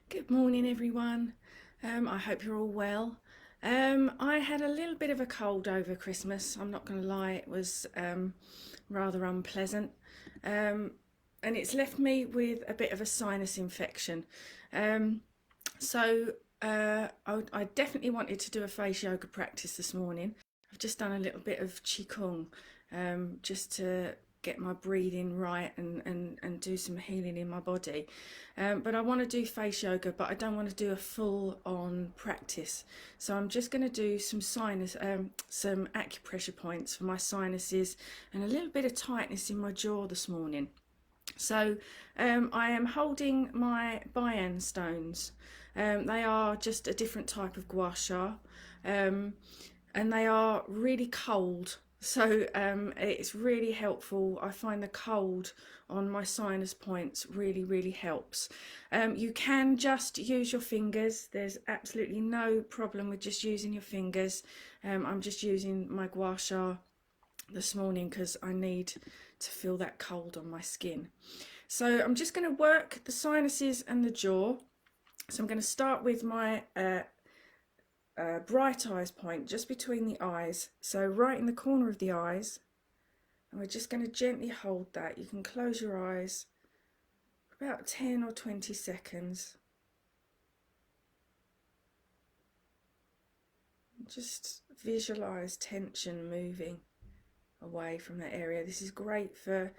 Good morning, everyone. I hope you're all well. I had a little bit of a cold over Christmas. I'm not going to lie, it was rather unpleasant. Um, and it's left me with a bit of a sinus infection. Um, so I definitely wanted to do a face yoga practice this morning. I've just done a little bit of qigong just to get my breathing right and do some healing in my body. But I want to do face yoga, but I don't want to do a full on practice. So I'm just going to do some some acupressure points for my sinuses and a little bit of tightness in my jaw this morning. So I am holding my Bayan stones. They are just a different type of gua sha, and they are really cold. So it's really helpful. I find the cold on my sinus points really helps. You can just use your fingers. There's absolutely no problem with just using your fingers. I'm just using my gua sha this morning because I need to feel that cold on my skin. So I'm just going to work the sinuses and the jaw. So I'm going to start with my bright eyes point just between the eyes, so right in the corner of the eyes, and we're just going to gently hold that. You can close your eyes for about 10 or 20 seconds. Just visualize tension moving away from that area. This is great for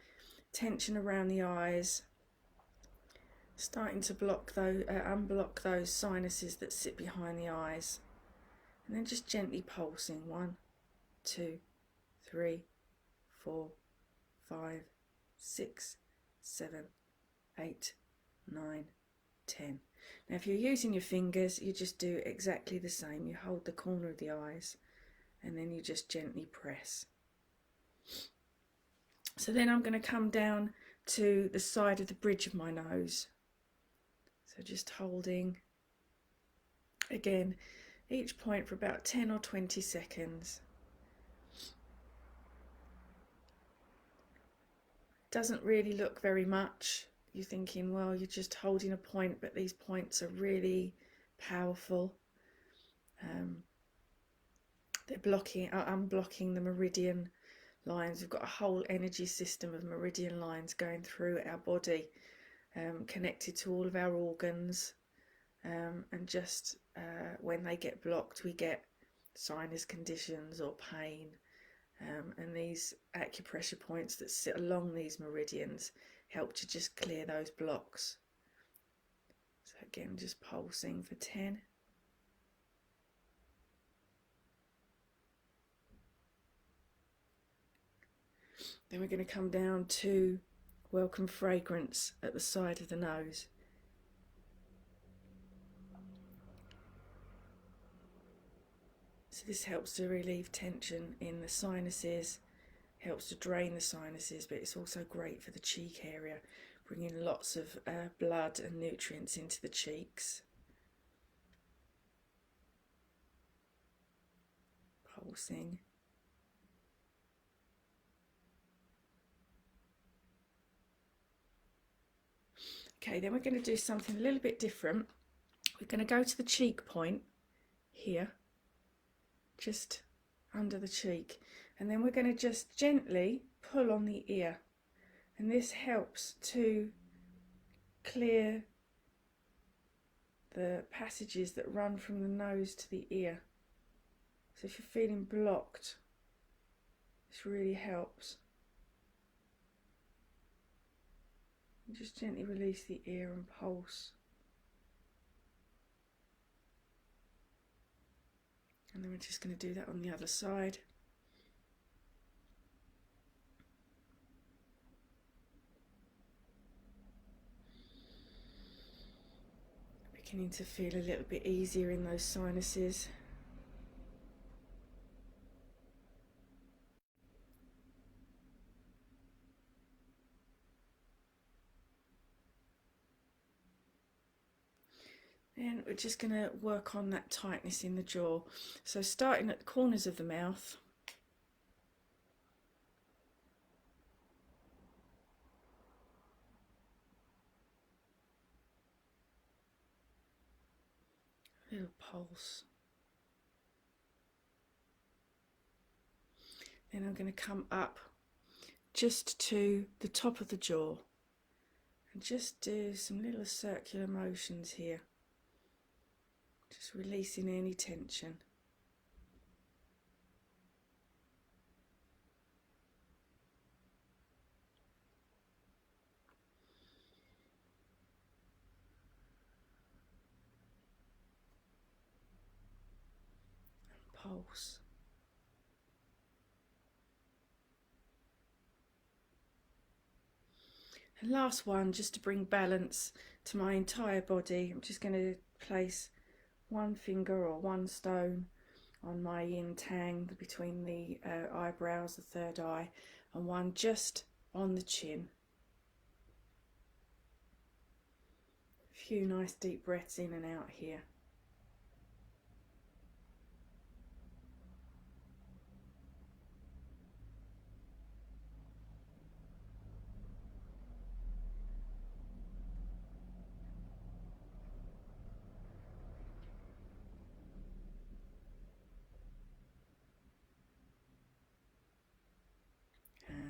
tension around the eyes, starting to unblock those sinuses that sit behind the eyes. And then just gently pulsing. 1, 2, 3, 4, 5, 6, 7, 8, 9, 10. Now if you're using your fingers, you just do exactly the same. You hold the corner of the eyes and then you just gently press. So then I'm going to come down to the side of the bridge of my nose. So just holding, again, each point for about 10 or 20 seconds. Doesn't really look very much. You're thinking, well, you're just holding a point, but these points are really powerful. They're unblocking the meridian lines. We've got a whole energy system of meridian lines going through our body, connected to all of our organs. And just when they get blocked, we get sinus conditions or pain. And these acupressure points that sit along these meridians help to just clear those blocks. So again, just pulsing for 10. Then we're going to come down to welcome fragrance at the side of the nose. So this helps to relieve tension in the sinuses, helps to drain the sinuses, but it's also great for the cheek area, bringing lots of blood and nutrients into the cheeks. Pulsing. Okay, then we're going to do something a little bit different. We're going to go to the cheek point here, just under the cheek, and then we're going to just gently pull on the ear, and this helps to clear the passages that run from the nose to the ear. So if you're feeling blocked, this really helps. And just gently release the ear and pulse. And then we're just going to do that on the other side. Beginning to feel a little bit easier in those sinuses. And we're just going to work on that tightness in the jaw. So starting at the corners of the mouth. little pulse. Then I'm going to come up just to the top of the jaw and just do some little circular motions here, just releasing any tension. Pulse. And last one, just to bring balance to my entire body, I'm just going to place one finger or one stone on my yin tang between the eyebrows, the third eye, and one just on the chin. A few nice deep breaths in and out here.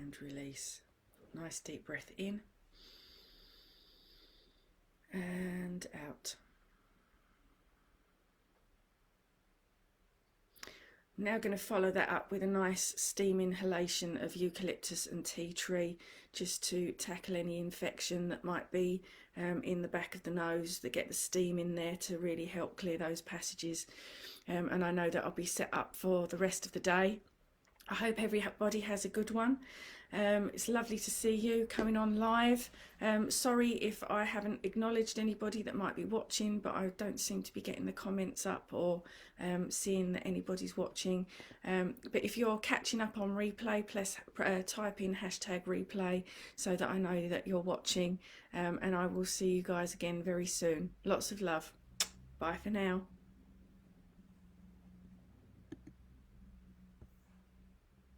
And release. Nice deep breath in and out. I'm now going to follow that up with a nice steam inhalation of eucalyptus and tea tree, just to tackle any infection that might be in the back of the nose, that get the steam in there to really help clear those passages. And I know that I'll be set up for the rest of the day. I hope everybody has a good one. It's lovely to see you coming on live. Sorry if I haven't acknowledged anybody that might be watching, but I don't seem to be getting the comments up or seeing that anybody's watching. But if you're catching up on replay, please type in #replay so that I know that you're watching. And I will see you guys again very soon. Lots of love. Bye for now.